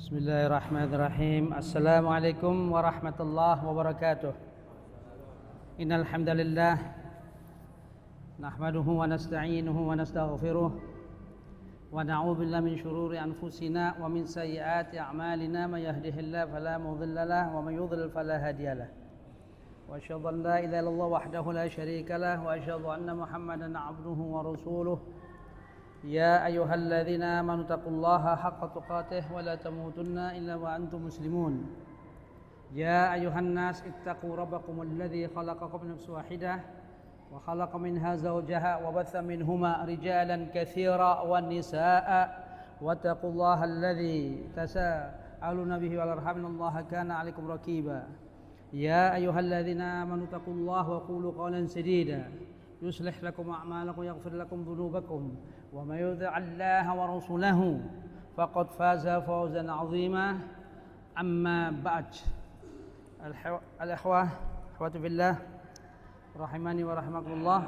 Bismillahirrahmanirrahim. Assalamualaikum warahmatullahi wabarakatuh. Innal hamdalillah nahmaduhu wa nasta'inuhu wa nastaghfiruh wa na'udzu billahi min shururi anfusina wa min sayyiati a'malina may yahdihillahu fala mudilla lahu wa may yudlil fala hadiyalah. Wa asyhadu an la ilaha illallah wahdahu la syarika lahu wa asyhadu anna Muhammadan 'abduhu wa rasuluh. يا أيها الذين آمنوا اتقوا الله حق تقاته ولا تموتن إلا وأنتم مسلمون يا أيها الناس اتقوا ربكم الذي خلقكم من نفس واحدة وخلق منها زوجها وبث منهما رجالا كثيرا والنساء واتقوا الله الذي تساءلون به والأرحام إن الله كان عليكم رقيبا يا أيها الذين آمنوا اتقوا الله وقولوا قولا سديدا يصلح لكم أعمالكم ويغفر لكم ذنوبكم ومن يطع الله ورسوله فقد فاز فوزا عظيما أما بعد الأخوة أخواتي بالله rahimani wa rahimakumullah.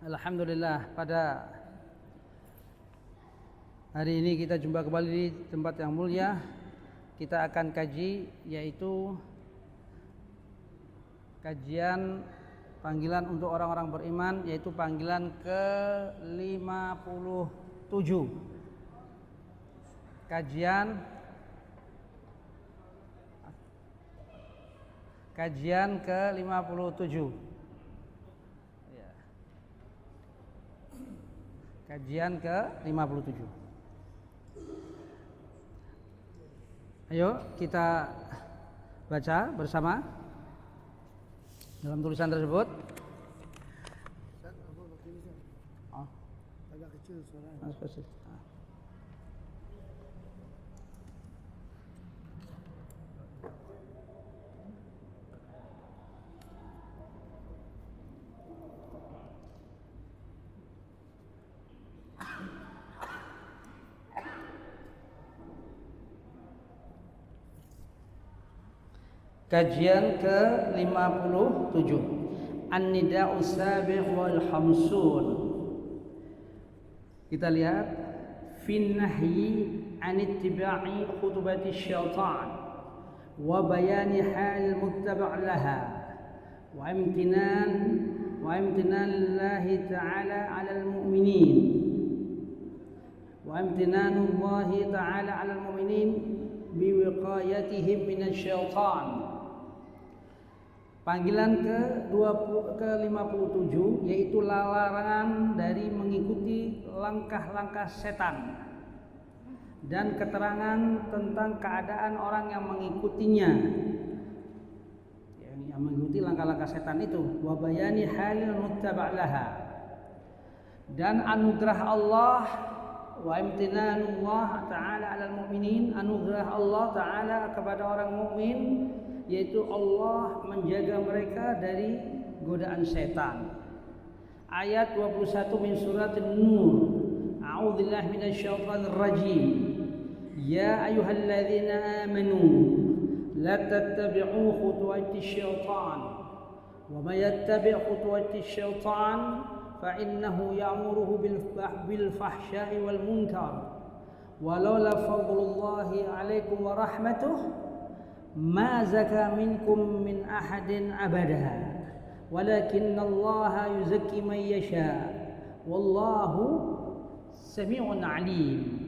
Alhamdulillah, pada hari ini kita jumpa kembali di tempat yang mulia. Kita akan kaji, yaitu kajian panggilan untuk orang-orang beriman, yaitu panggilan ke-57. Kajian ke-57. Ya. Kajian ke-57. Ayo kita baca bersama dalam tulisan tersebut. Agak kecil suaranya. Kajian ke-57, An-Nida'u Sabiq wal Hamsun. Kita lihat fin nahyi an ittiba'i khutubati syaitan wa bayani hal muttaba' laha wa imtinan Allah ta'ala 'alal mu'minin wa imtinanullahi ta'ala 'alal mu'minin biwiqayatihim minasy syaitan. Panggilan ke-57 yaitu larangan dari mengikuti langkah-langkah setan dan keterangan tentang keadaan orang yang mengikutinya, yang mengikuti langkah-langkah setan itu. Wa bayani halil muttaba' laha, dan anugerah Allah, wa imtinanullah ta'ala 'alal mu'minin, anugerah Allah ta'ala kepada orang mukmin, yaitu Allah menjaga mereka dari godaan setan. Ayat 21 min surat An-Nur. A'udzubillahi minasyaitonir rajim. Ya ayyuhalladzina amanu la tattabi'u khutuwatis syaitan wa may yattabi' khutuwatis syaitan fa innahu ya'muruhu bil fahsya'i wal munkar walaula fadlullahi 'alaikum wa rahmatuhu ma zaka minkum min ahadin abada walakinallaha yuzakki man yasha wallahu sami'un alim.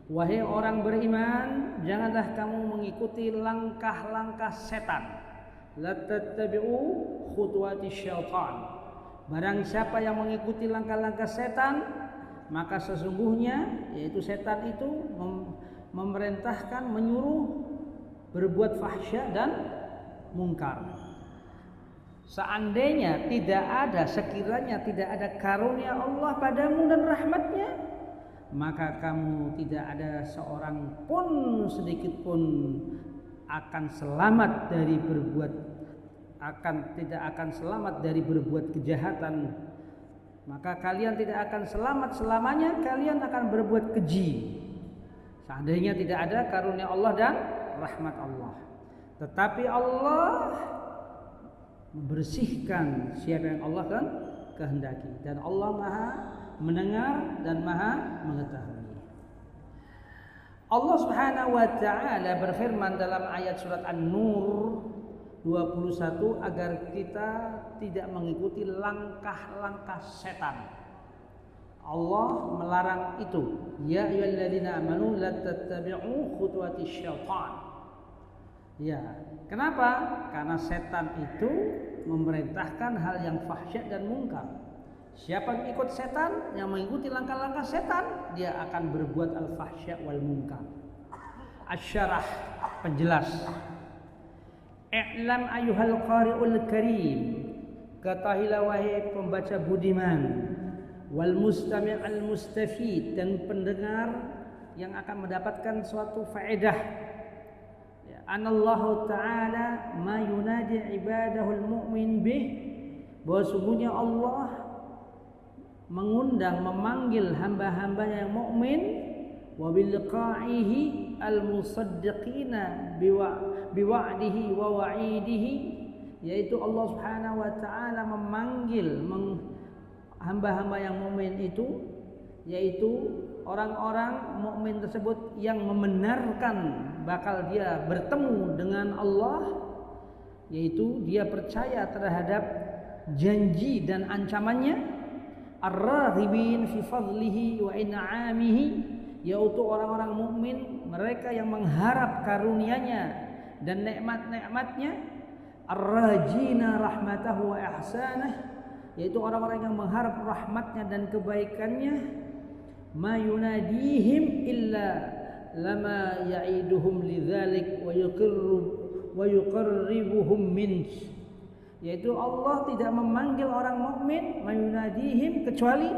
Wahai orang beriman, janganlah kamu mengikuti langkah-langkah setan. La tattabi'u khutuwatis syaitan. Barang siapa yang mengikuti langkah-langkah setan, maka sesungguhnya yaitu setan itu memerintahkan, menyuruh berbuat fahsya dan mungkar. Seandainya sekiranya tidak ada karunia Allah padamu dan rahmatnya, maka kamu tidak ada seorang pun, sedikit pun tidak akan selamat dari berbuat kejahatan. Maka kalian tidak akan selamat selamanya, kalian akan berbuat keji. Seandainya tidak ada karunia Allah dan rahmat Allah. Tetapi Allah membersihkan siapa yang Allah kan kehendaki, dan Allah Maha mendengar dan Maha mengetahui. Allah Subhanahu wa taala berfirman dalam ayat surat An-Nur 21 agar kita tidak mengikuti langkah-langkah setan. Allah melarang itu. Ya ayyuhalladzina amanu la tattabi'u khutuwatis syaitan. Ya, kenapa? Karena setan itu memerintahkan hal yang fahsya dan mungkar. Siapa yang ikut setan, yang mengikuti langkah-langkah setan, dia akan berbuat al-fahsya wal munkar. Asy-syarah, penjelas. I'lam ayyuhal qari'ul karim. Ketahuilah wahai pembaca budiman, wal mustami' al mustafid, dan pendengar yang akan mendapatkan suatu faedah. Ya, anallahu ta'ala ma yunadi ibadahul mu'min bih, bahwa sungguhnya Allah mengundang, memanggil hamba-hambanya yang mukmin, wa bilqa'ihi al-musaddiqina biwa'dihi wa wa'idihi, yaitu Allah Subhanahu wa taala memanggil hamba-hamba yang mukmin itu, yaitu orang-orang mukmin tersebut yang membenarkan bakal dia bertemu dengan Allah, yaitu dia percaya terhadap janji dan ancamannya. Ar-raghibin fi fadlihi wa in'amihi, yaitu orang-orang mukmin, mereka yang mengharap karunia-Nya dan nikmat-nikmatnya. Ar-rajina rahmatahu wa ihsanah, yaitu orang-orang yang mengharap rahmatnya dan kebaikannya. Ma yunadihim illa lama ya'iduhum lidzalik wa yuqarribuhum min, yaitu Allah tidak memanggil orang mukmin mayunadihim kecuali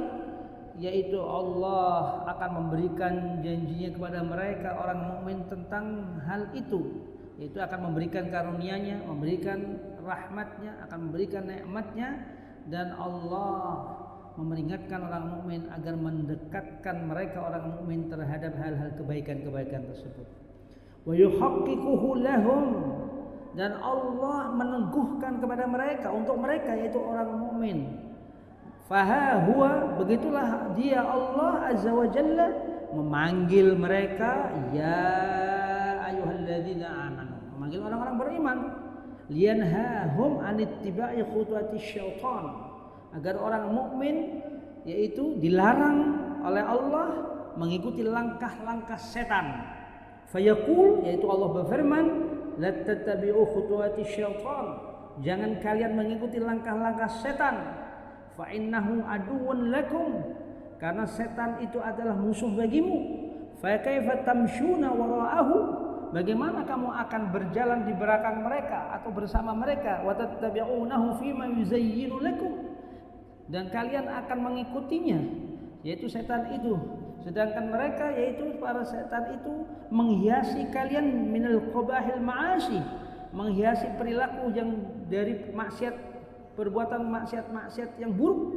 yaitu Allah akan memberikan janjinya kepada mereka orang mukmin tentang hal itu, yaitu akan memberikan karunia-Nya, memberikan rahmatnya, akan memberikan nikmatnya, dan Allah memperingatkan orang mukmin agar mendekatkan mereka orang mukmin terhadap hal-hal kebaikan-kebaikan tersebut. Wa yuhaqqiquhu lahum, dan Allah meneguhkan kepada mereka, untuk mereka, yaitu orang mukmin. Faha huwa, begitulah dia Allah Azza wa Jalla memanggil mereka, ya ayyuhalladzina amanu, memanggil orang-orang beriman, liyanhahum anittiba'i khutuwatis syaitan, agar orang mukmin yaitu dilarang oleh Allah mengikuti langkah-langkah setan. Fayaqul, yaitu Allah berfirman, la tattabi'u khutuwati syaitan, jangan kalian mengikuti langkah-langkah setan. Fa innahu aduwwun lakum, karena setan itu adalah musuh bagimu. Fa kaifa tamshuna wara'ahu, bagaimana kamu akan berjalan di belakang mereka atau bersama mereka. Wa tattabi'unahu fima yuzayyinu lakum, dan kalian akan mengikutinya, yaitu setan itu, sedangkan mereka, yaitu para setan itu, menghiasi kalian minal qabahil ma'asi, menghiasi perilaku yang dari maksiat, perbuatan maksiat-maksiat yang buruk.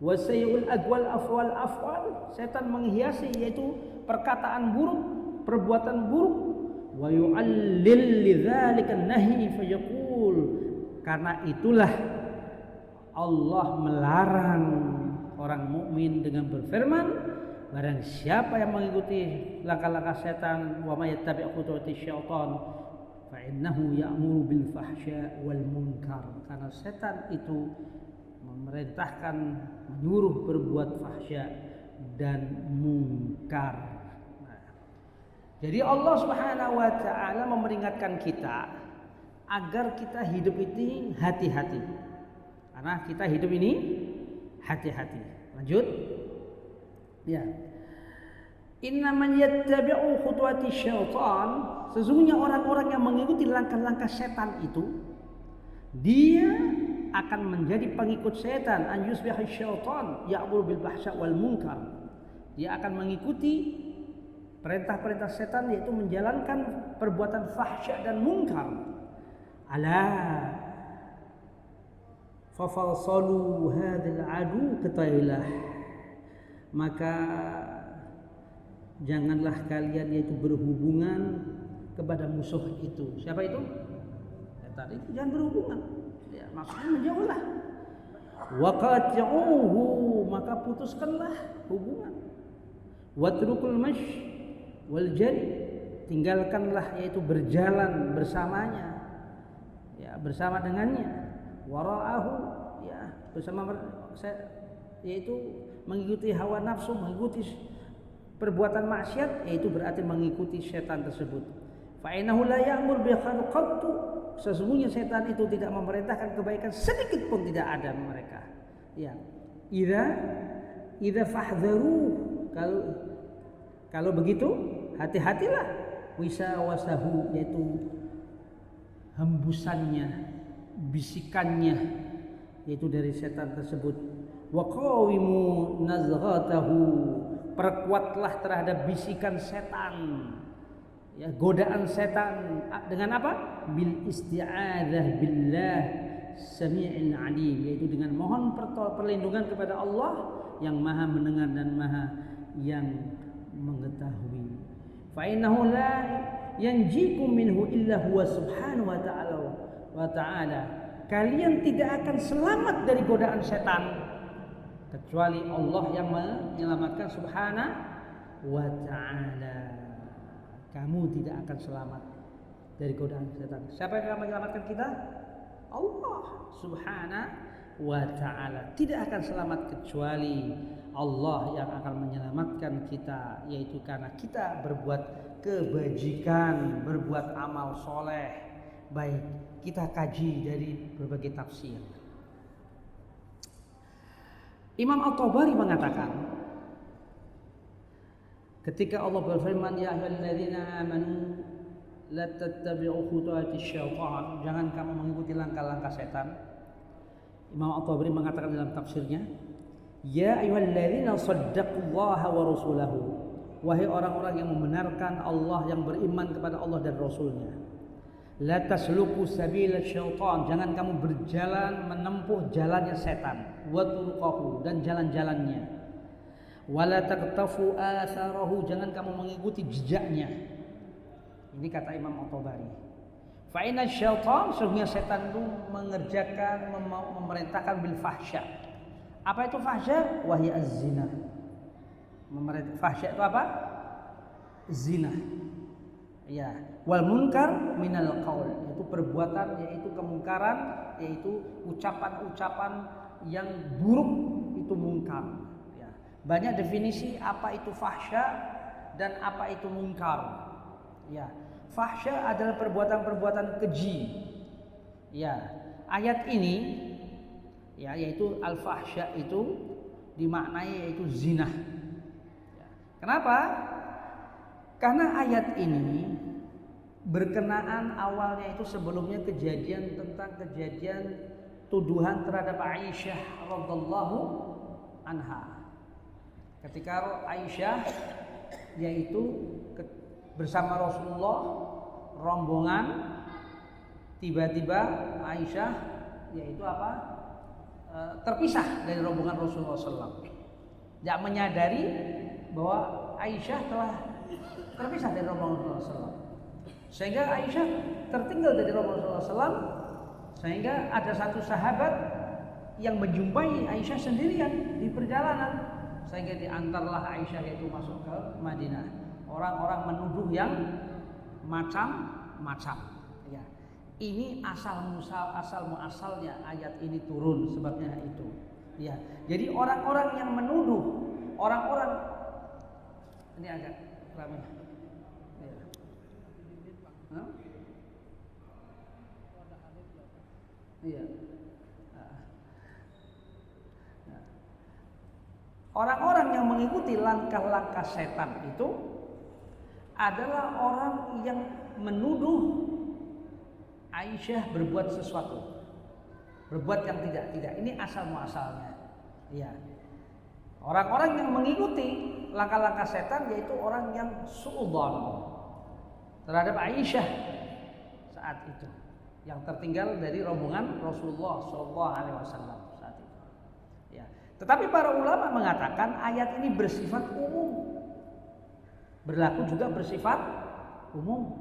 Wasayyul aqwal afwal, setan menghiasi yaitu perkataan buruk, perbuatan buruk. Wa yu'allil lidzalika nahi fayaqul, karena itulah Allah melarang orang mukmin dengan berfirman, barang siapa yang mengikuti langkah-langkah setan, wa may yattabi' khutuwatis syaitan fa innahu ya'muru bil fahsya wal munkar, karena setan itu memerintahkan, menyuruh berbuat fahsya dan munkar. Jadi Allah Subhanahu wa taala memperingatkan kita agar kita hidup ini hati-hati. Karena kita hidup ini hati-hati. Lanjut. Ya. Innaman yattabi'u khutuwati syaitan, sesungguhnya orang-orang yang mengikuti langkah-langkah setan itu, dia akan menjadi pengikut setan. An yusbiha syaitan ya'muru bil fahsya wal munkar. Dia akan mengikuti perintah-perintah setan, yaitu menjalankan perbuatan fahsya dan munkar. Ala fafalsalu hadzal adu, ketahuilah, maka janganlah kalian yaitu berhubungan kepada musuh itu. Siapa itu? Setan itu jangan berhubungan. Ya, maksudnya menjauhlah. Waqati'uhu, maka putuskanlah hubungan. Watrukul mash, wal jari, tinggalkanlah yaitu berjalan bersamanya, ya bersama dengannya, wara'ahu, ya bersama yaitu mengikuti hawa nafsu, mengikuti perbuatan maksiat, yaitu berarti mengikuti setan tersebut. Fa innahu la ya'mur bi khalqatu, sesungguhnya setan itu tidak memerintahkan kebaikan sedikit pun tidak ada mereka. Ya. Idza fahdharu, kalau begitu hati-hatilah, wisawasahu, yaitu hembusannya, bisikannya, yaitu dari setan tersebut. Wa qawimu nazghatahu, perkuatlah terhadap bisikan setan, ya godaan setan, dengan apa? Bil isti'adzah billah sami'il alim, yaitu dengan mohon perlindungan kepada Allah yang maha mendengar dan maha yang mengetahui. Fa innahu la yanjikum minhu illa huwa subhanahu wa ta'ala, kalian tidak akan selamat dari godaan setan kecuali Allah yang menyelamatkan subhanahu wa ta'ala. Kamu tidak akan selamat dari godaan setan. Siapa yang akan menyelamatkan kita? Allah subhanahu wa ta'ala. Tidak akan selamat kecuali Allah yang akan menyelamatkan kita, yaitu karena kita berbuat kebajikan, berbuat amal soleh. Baik, kita kaji dari berbagai tafsir. Imam At-Tabari mengatakan, ketika Allah berfirman, ya ayyuhalladzina amanu la tattabi'u khutuwatis syaitan, jangan kamu mengikuti langkah-langkah setan. Imam At-Tabari mengatakan dalam tafsirnya, ya ayyuhalladzina saddaqullaha wa rasulahu, wahai orang-orang yang membenarkan Allah, yang beriman kepada Allah dan Rasulnya. La tasluku sabila syaitan, jangan kamu berjalan menempuh jalannya setan, wa turuqahu, dan jalan-jalannya. Wala taqtafu atharahu, jangan kamu mengikuti jejaknya. Ini kata Imam At-Tabari. Fa inna syaitan, sesungguhnya setan itu mengerjakan, memerintahkan bil fahsya. Apa itu fahsya? Wahya az-zina. Fahsya itu apa? Zina. Ya, wal munkar minal qaul, yaitu perbuatan, yaitu kemungkaran, yaitu ucapan-ucapan yang buruk, itu mungkar. Ya. Banyak definisi apa itu fahsya dan apa itu mungkar. Ya, fahsya adalah perbuatan-perbuatan keji. Ya, ayat ini, ya, yaitu al-fahsya itu dimaknai yaitu zina. Ya. Kenapa? Karena ayat ini berkenaan awalnya itu sebelumnya kejadian tuduhan terhadap Aisyah radhiyallahu anha. Ketika Aisyah yaitu bersama Rasulullah rombongan, tiba-tiba Aisyah yaitu apa? Terpisah dari rombongan Rasulullah SAW. Tidak menyadari bahwa Aisyah telah terpisah dari rombongan Rasulullah SAW, sehingga Aisyah tertinggal dari rombongan Rasulullah SAW, sehingga ada satu sahabat yang menjumpai Aisyah sendirian di perjalanan, sehingga diantarlah Aisyah yaitu masuk ke Madinah. Orang-orang menuduh yang macam-macam. Ya. Ini asal muasalnya ayat ini turun, sebabnya itu. Ya. Jadi orang-orang yang menuduh, orang-orang ini agak ramai. Ya. Huh? Iya. Orang-orang yang mengikuti langkah-langkah setan itu adalah orang yang menuduh Aisyah berbuat sesuatu, berbuat yang tidak. Ini asal muasalnya. Ya. Orang-orang yang mengikuti langkah-langkah setan yaitu orang yang suudzon terhadap Aisyah saat itu, yang tertinggal dari rombongan Rasulullah SAW saat itu. Ya. Tetapi para ulama mengatakan ayat ini bersifat umum, berlaku juga bersifat umum.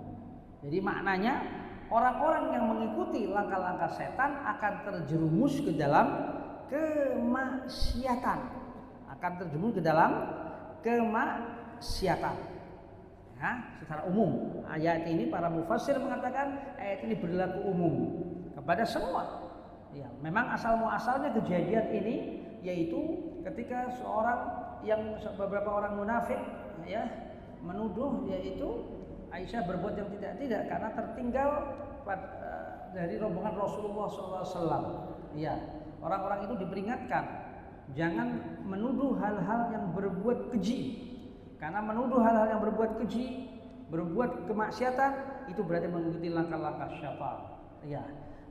Jadi maknanya orang-orang yang mengikuti langkah-langkah setan akan terjerumus ke dalam kemaksiatan, Ya, secara umum ayat ini para mufassir mengatakan ayat ini berlaku umum kepada semua. Ya, memang asal muasalnya kejadian ini yaitu ketika beberapa orang munafik ya menuduh yaitu Aisyah berbuat yang tidak karena tertinggal dari rombongan Rasulullah SAW. Ya, orang-orang itu diperingatkan jangan menuduh hal-hal yang berbuat keji. Karena menuduh hal-hal yang berbuat keji, berbuat kemaksiatan itu berarti mengikuti langkah-langkah syaitan. Ya,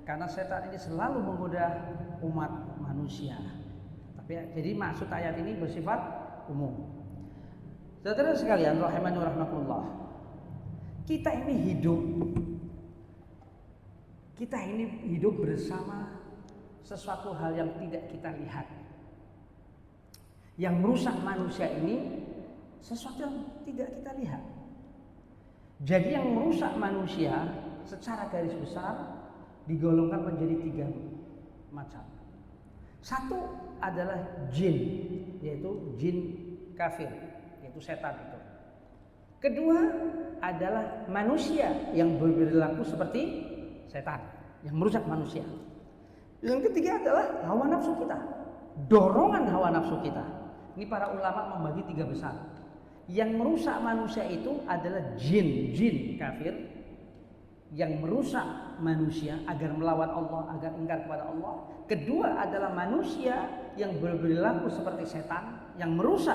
karena setan ini selalu menggoda umat manusia. Jadi maksud ayat ini bersifat umum. Saudara sekalian, rahimani wa rahmatullah. Kita ini hidup bersama sesuatu hal yang tidak kita lihat. Yang merusak manusia ini sesuatu yang tidak kita lihat. Jadi yang merusak manusia secara garis besar digolongkan menjadi 3 macam. Satu adalah jin, yaitu jin kafir, yaitu setan itu. Kedua adalah manusia yang berperilaku seperti setan, yang merusak manusia. Yang ketiga adalah hawa nafsu kita, dorongan hawa nafsu kita. Ini para ulama membagi 3 besar. Yang merusak manusia itu adalah jin kafir yang merusak manusia agar melawan Allah, agar ingkar kepada Allah. Kedua adalah manusia yang berperilaku seperti setan yang merusak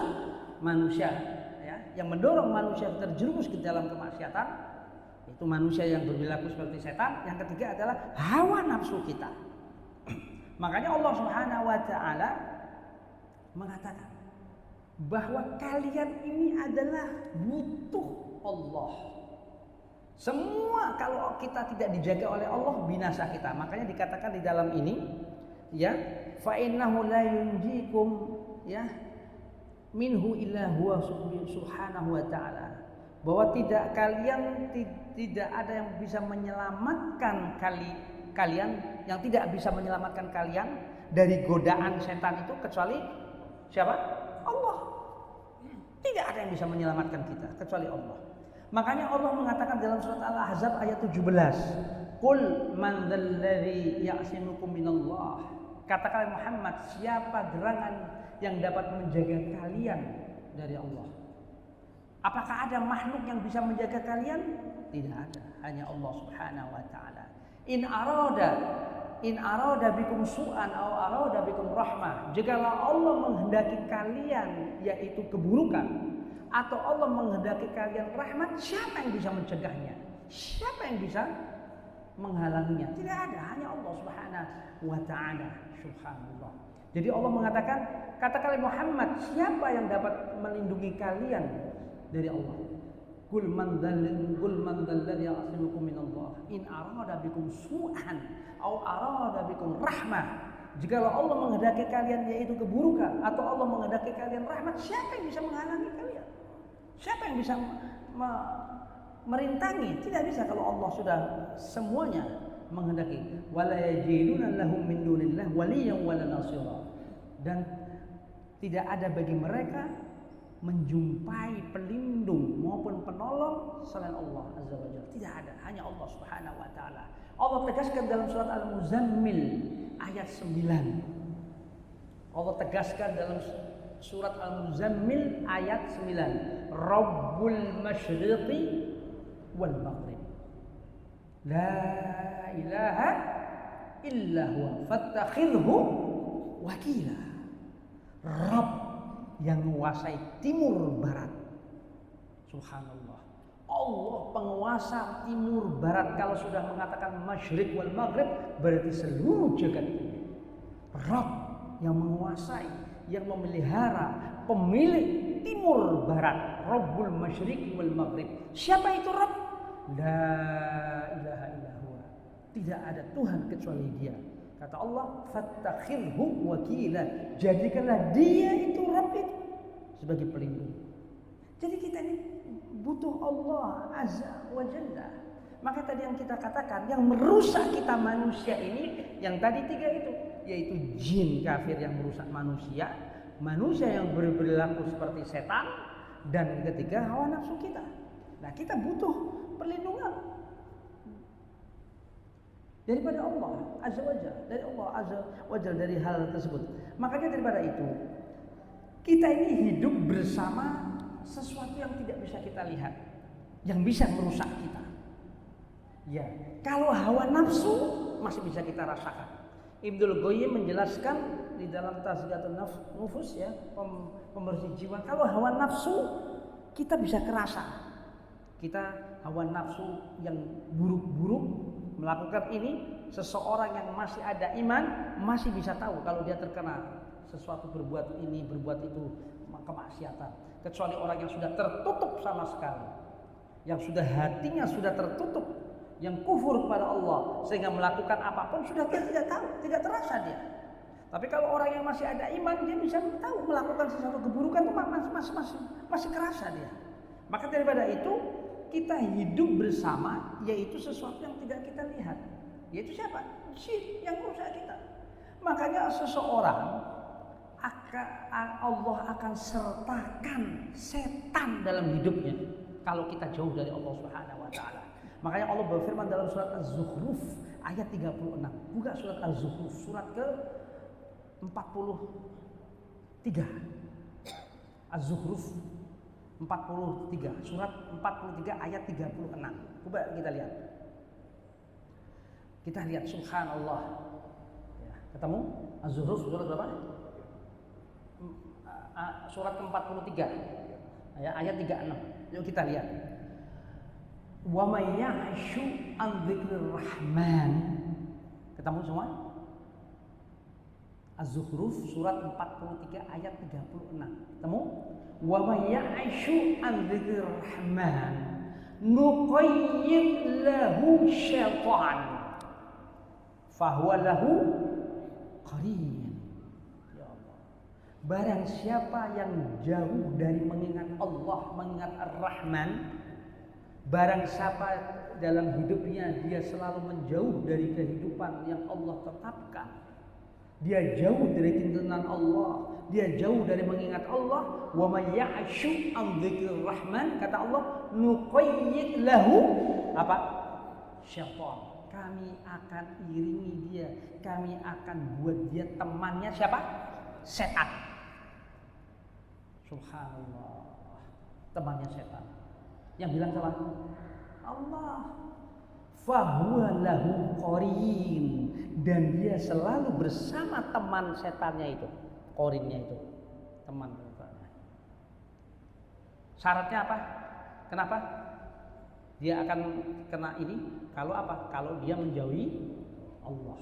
manusia, ya, yang mendorong manusia terjerumus ke dalam kemaksiatan. Itu manusia yang berperilaku seperti setan. Yang ketiga adalah hawa nafsu kita. Makanya Allah Subhanahu wa taala mengatakan bahwa kalian ini adalah butuh Allah. Semua kalau kita tidak dijaga oleh Allah binasa kita. Makanya dikatakan di dalam ini ya, fa innahu la yunjikum ya minhu illa huwa subhanahu wa ta'ala. Bahwa tidak ada yang bisa menyelamatkan kalian, yang tidak bisa menyelamatkan kalian dari godaan setan itu kecuali siapa? Allah. Tidak ada yang bisa menyelamatkan kita kecuali Allah. Makanya Allah mengatakan dalam surat Al-Ahzab ayat 17, "Qul man dzalladzi ya'simukum minallah." Katakan Muhammad, siapa gerangan yang dapat menjaga kalian dari Allah? Apakah ada makhluk yang bisa menjaga kalian? Tidak ada, hanya Allah Subhanahu wa taala. In arada bikum su'an aw arada bikum rahmah. Jikalau Allah menghendaki kalian yaitu keburukan atau Allah menghendaki kalian rahmat, siapa yang bisa mencegahnya? Siapa yang bisa menghalanginya? Tidak ada, hanya Allah Subhanahu wa taala. Subhanallah. Jadi Allah mengatakan, katakanlah Muhammad, siapa yang dapat melindungi kalian dari Allah? Qul man dzalladzi ya'simukum minallah in arada bikum su'an aw arada bikum rahmah. Jikalau Allah menghendaki kalian yaitu keburukan atau Allah menghendaki kalian rahmat, siapa yang bisa menghalangi kalian? Siapa yang bisa merintangi? Tidak bisa kalau Allah sudah semuanya menghendaki. Wala yajiduna lahum min dunillah waliyyan wala nasira. Dan tidak ada bagi mereka menjumpai pelindung maupun penolong selain Allah Azza wa Jalla. Tidak ada, hanya Allah Subhanahu wa taala. Allah tegaskan dalam surat Al-Muzammil ayat 9. Allah tegaskan dalam surat Al-Muzammil ayat 9, Rabbul Masyriqi wal Maghrib. La ilaha illa huwa fattakhidhu wakila. Rabb yang menguasai timur barat. Subhanallah. Allah penguasa timur barat. Kalau sudah mengatakan masyriq wal maghrib berarti seluruh jagat ini. Rabb yang menguasai, yang memelihara, pemilik timur barat. Rabbul masyriq wal maghrib. Siapa itu Rabb? La ilaha illallah. Tidak ada Tuhan kecuali Dia. Kata Allah, fattakhidhu wakila. Jadikanlah Dia itu Rabb itu sebagai pelindung. Jadi kita ini butuh Allah Azza wa Jalla. Maka tadi yang kita katakan, yang merusak kita manusia ini, yang tadi 3 itu, yaitu jin kafir yang merusak manusia, manusia yang berperilaku seperti setan, dan ketiga hawa nafsu kita. Nah, kita butuh perlindungan daripada Allah Azza wa Jalla, dari Allah Azza wa Jalla dari hal tersebut. Makanya daripada itu, kita ini hidup bersama sesuatu yang tidak bisa kita lihat, yang bisa merusak kita. Ya, kalau hawa nafsu masih bisa kita rasakan. Ibnul Qayyim menjelaskan di dalam Tazkiyatun Nufus ya, pembersih jiwa. Kalau hawa nafsu kita bisa kerasa. Kita hawa nafsu yang buruk-buruk melakukan ini, seseorang yang masih ada iman masih bisa tahu kalau dia terkena sesuatu, berbuat ini, berbuat itu, kemaksiatan. Kecuali orang yang sudah tertutup sama sekali, yang sudah hatinya sudah tertutup, yang kufur kepada Allah sehingga melakukan apapun sudah dia tidak tahu, tidak terasa dia. Tapi kalau orang yang masih ada iman, dia bisa tahu melakukan sesuatu keburukan itu masih kerasa dia. Maka daripada itu kita hidup bersama, yaitu sesuatu yang tidak kita lihat. Yaitu siapa? Jin yang merusak kita. Makanya seseorang Allah akan sertakan setan dalam hidupnya kalau kita jauh dari Allah Subhanahu wa taala. Makanya Allah berfirman dalam surat Az-Zukhruf ayat 36. Buka surat Az-Zukhruf surat ke-43. Az-Zukhruf 43, surat 43 ayat 36. Coba kita lihat. Kita lihat subhanallah. Ya, ketemu? Az-Zukhruf surat berapa? Surat ke-43. Ya, ayat 36. Yuk kita lihat. Wa may ya'shu an dzikrir rahman. Ketemu semua? Az-Zukhruf surat 43 ayat 36. Ketemu? Wa may ya'shu an dzikrir rahman nuqayyid lahu syaitan fahuwa lahu qarin. Ya Allah. Barang siapa yang jauh dari mengingat Allah, mengingat Ar-Rahman, barang siapa dalam hidupnya dia selalu menjauh dari kehidupan yang Allah tetapkan, dia jauh dari tuntunan Allah, dia jauh dari mengingat Allah. Wa may ya'shu an dzikrir rahman, kata Allah, nuqayyid lahu apa? Syaitan. Kami akan iringi dia, kami akan buat dia temannya siapa? Setan. Subhanallah. Temannya setan. Yang bilang siapa? Allah. Fahuwa lahu qarin, dan dia selalu bersama teman setannya itu, qarinnya itu, teman setannya. Syaratnya apa? Kenapa dia akan kena ini? Kalau apa? Kalau dia menjauhi Allah.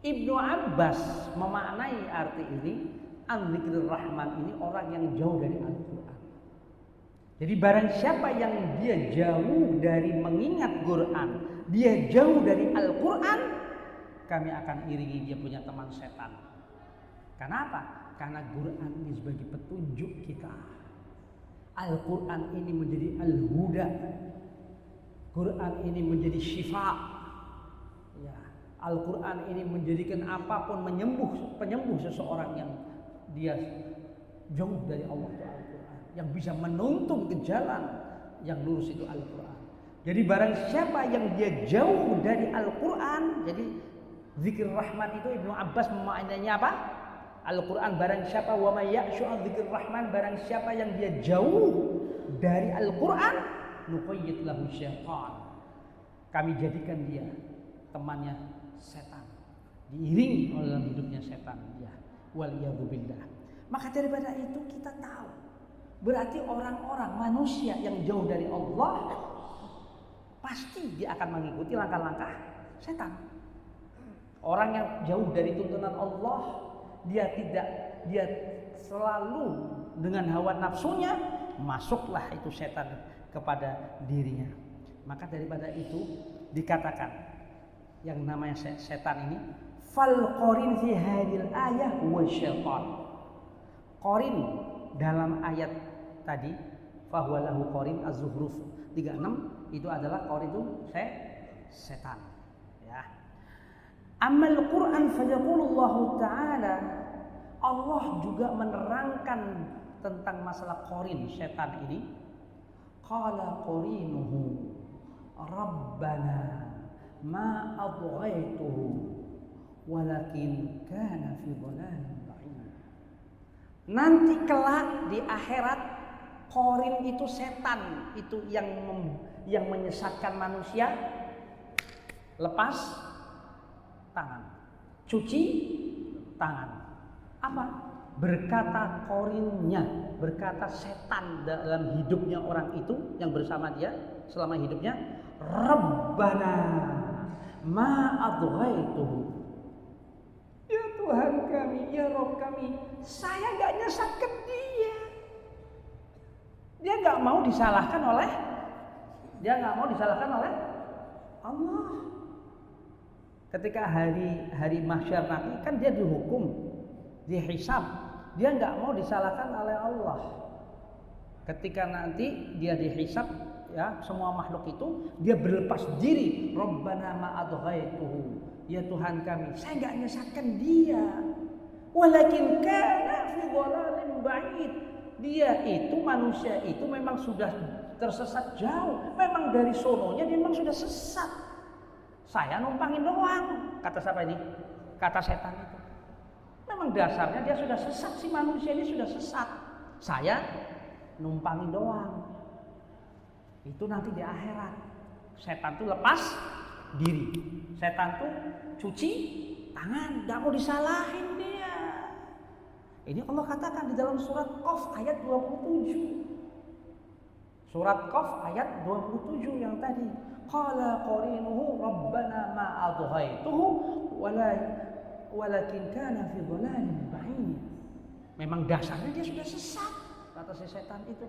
Ibnu Abbas memaknai arti ini, an-dzikrir rahman ini orang yang jauh dari Al-Quran. Jadi barang siapa yang dia jauh dari mengingat Quran, dia jauh dari Al-Quran, kami akan iringi dia punya teman setan. Kenapa? Karena Quran ini sebagai petunjuk kita. Al-Quran ini menjadi al-huda. Quran ini menjadi syifa. Ya, Al-Quran ini menjadikan apapun penyembuh seseorang yang dia jauh dari Allah itu Al-Quran, yang bisa menuntun ke jalan yang lurus itu Al-Quran. Jadi barang siapa yang dia jauh dari Al-Quran, jadi zikir rahman itu Ibnu Abbas memaknainya apa? Al-Quran. Barang siapa wa may ya'shu an zikir rahman, barang siapa yang dia jauh dari Al-Quran, nuqayyid lahu syaitan, kami jadikan dia temannya setan, diiringi oleh dalam hidupnya setan. Ya, waliyadzubillah. Maka daripada itu kita tahu, berarti orang-orang manusia yang jauh dari Allah pasti dia akan mengikuti langkah-langkah setan. Orang yang jauh dari tuntunan Allah, dia selalu dengan hawa nafsunya, masuklah itu setan kepada dirinya. Maka daripada itu dikatakan yang namanya setan ini fal qarin fi hadhil ayah wa syaitan. Qarin dalam ayat tadi fahuwa lahu qarin Az-Zukhruf 36 itu adalah qarin itu setan. Ya. Amal Quran fayaqulullahu ta'ala, Allah juga menerangkan tentang masalah qarin setan ini. qala qarinuhu rabbana ma adghaituhu walakin kana fi dhalalin ba'id. Nanti kelak di akhirat, qarin itu setan, itu yang menyesatkan manusia. Lepas tangan, cuci tangan. Apa? Berkata qarinnya, berkata setan dalam hidupnya orang itu yang bersama dia selama hidupnya, Rabbana ma adghaituhu. Ya Tuhan kami, ya Rabb kami, saya gak nyesatkan dia. Dia gak mau disalahkan oleh Allah. Ketika hari mahsyar nanti kan dia dihukum, dihisab, dia nggak mau disalahkan oleh Allah. Ketika nanti dia dihisab, ya semua makhluk itu dia berlepas diri. Rabbana ma adghaituhu, ya Tuhan kami, saya nggak nyesatkan dia. Walakin kana fi dhalalin ba'id. Dia itu manusia itu memang sudah tersesat jauh. Memang dari sononya dia memang sudah sesat. Saya numpangin doang. Kata siapa ini? Kata setan itu. Memang dasarnya dia sudah sesat, si manusia ini sudah sesat. Saya numpangin doang. Itu nanti di akhirat. Setan tuh lepas diri. Setan tuh cuci tangan, gak mau disalahin dia. Ini Allah katakan di dalam surat Qaf ayat 27. Surat Qaf ayat 27 yang tadi. Qala qarinuhu rabbana ma adghaituhu walakin kana fi dhalalin ba'id. Memang dasarnya dia sudah sesat, kata si setan itu.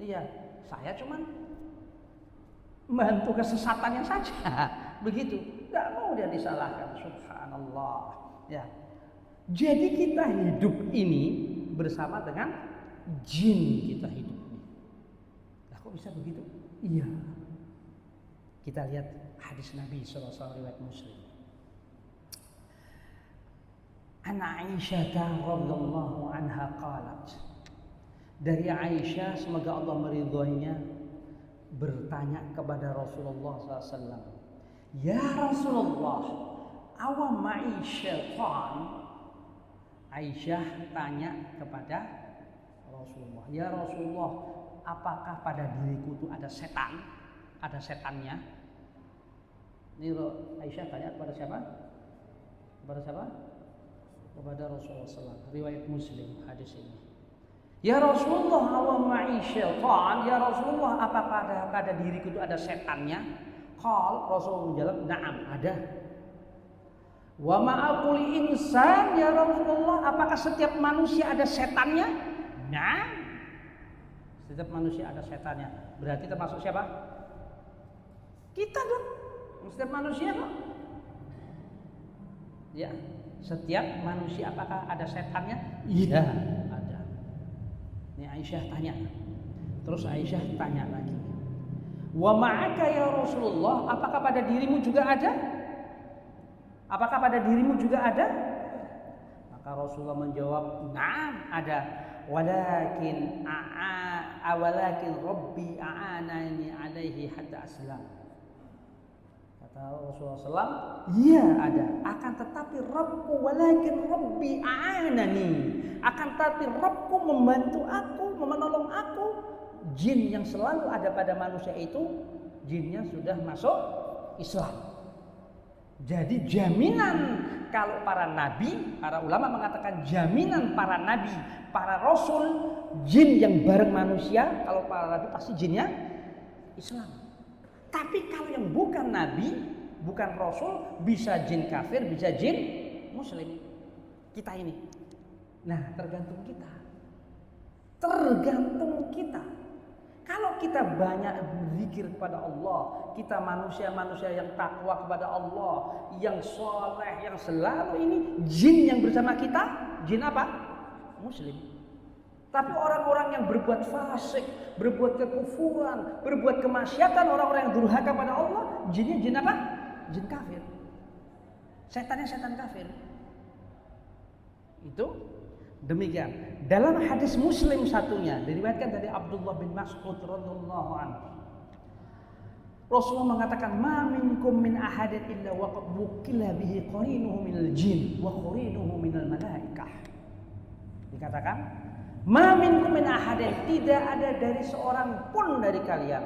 Iya, saya cuman membantu kesesatannya saja. Begitu. Enggak mau dia disalahkan. Subhanallah. Ya. Jadi kita hidup ini bersama dengan jin kita hidup ini. Lah kok bisa begitu? Iya. Kita lihat hadis Nabi SAW riwayat Muslim. An Aisyah radhiyallahu anha qalat. Dari Aisyah, semoga Allah meridhoinya, bertanya kepada Rasulullah SAW. Ya Rasulullah, awa ma'i syaitan. Aisyah tanya kepada Rasulullah. Ya Rasulullah, apakah pada diriku itu ada setan? Ada setannya? Ini Aisyah tanya kepada siapa? Kepada siapa? Kepada Rasulullah SAW. Riwayat Muslim hadis ini. Ya Rasulullah, awa ma'i syaitan. Ya Rasulullah, apakah pada diriku itu ada setannya? Rasulullah menjawab, na'am, ada. Wa ma'akuli insan, ya Rasulullah, apakah setiap manusia ada setannya? Na'am. Setiap manusia ada setannya. Berarti termasuk siapa? Kita dong. Setiap manusia kok. Ya, setiap manusia apakah ada setannya? Iya, ada. Ini Aisyah tanya. Terus Aisyah tanya lagi. Wa ma'aka ya Rasulullah, apakah pada dirimu juga ada? Apakah pada dirimu juga ada? Maka Rasulullah menjawab, "Na'am, ada. Walakin Rabbi a'anani alaihi hatta aslam." Kata Rasulullah SAW, iya ada. Akan tetapi Rabbku, walakin Rabbi a'anani. Akan tetapi Rabbku membantu aku, menolong aku. Jin yang selalu ada pada manusia itu, jinnya sudah masuk Islam. Jadi jaminan kalau para nabi, para ulama mengatakan jaminan para nabi, para rasul, jin yang bareng manusia, kalau para nabi pasti jinnya Islam. Tapi kalau yang bukan nabi, bukan rasul, bisa jin kafir, bisa jin muslim. Kita ini. Nah, tergantung kita. Tergantung kita. Kalau kita banyak berzikir kepada Allah, kita manusia-manusia yang takwa kepada Allah, yang soleh, yang selalu ini, jin yang bersama kita, jin apa? Muslim. Tapi orang-orang yang berbuat fasik, berbuat kekufuran, berbuat kemaksiatan, orang-orang yang durhaka pada Allah, jinnya jin apa? Jin kafir. Setannya setan kafir. Itu Demikian. Dalam hadis Muslim satunya diriwayatkan dari Abdullah bin Mas'ud radhiyallahu anhu. Rasulullah mengatakan, "Ma minkum min ahadin illa waqad wukila bihi qarinuhu minal jin wa qarinuhu minal malaikah." Dikatakan, "Ma minkum min ahadin," tidak ada dari seorang pun dari kalian,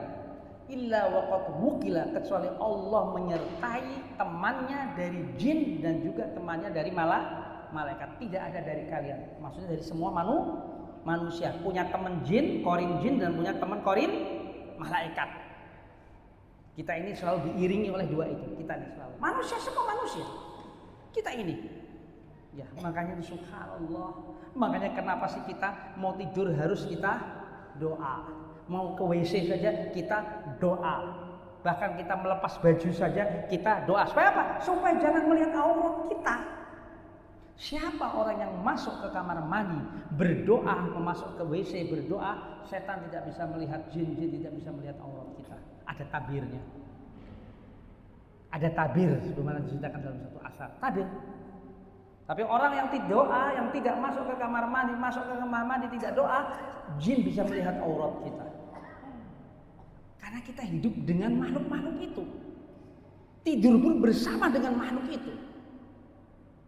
illa waqad wukila, kecuali Allah menyertai temannya dari jin dan juga temannya dari malaikat. Tidak ada dari kalian. Maksudnya dari semua manusia punya teman jin, korin jin, dan punya teman korin malaikat. Kita ini selalu diiringi oleh dua itu. Kita ini selalu manusia, semua manusia. Kita ini. Ya, makanya subhanallah. Makanya kenapa sih kita mau tidur harus kita doa. Mau ke WC saja kita doa. Bahkan kita melepas baju saja kita doa. Supaya apa? Supaya jangan melihat aurat kita. Siapa orang yang masuk ke kamar mandi berdoa, masuk ke WC berdoa, setan tidak bisa melihat jin tidak bisa melihat aurat kita. Ada tabirnya. Ada tabir, sebagaimana diceritakan dalam satu asar. Tabir. Tapi orang yang tidak doa, yang tidak masuk ke kamar mandi, tidak doa, jin bisa melihat aurat kita. Karena kita hidup dengan makhluk-makhluk itu. Tidur pun bersama dengan makhluk itu.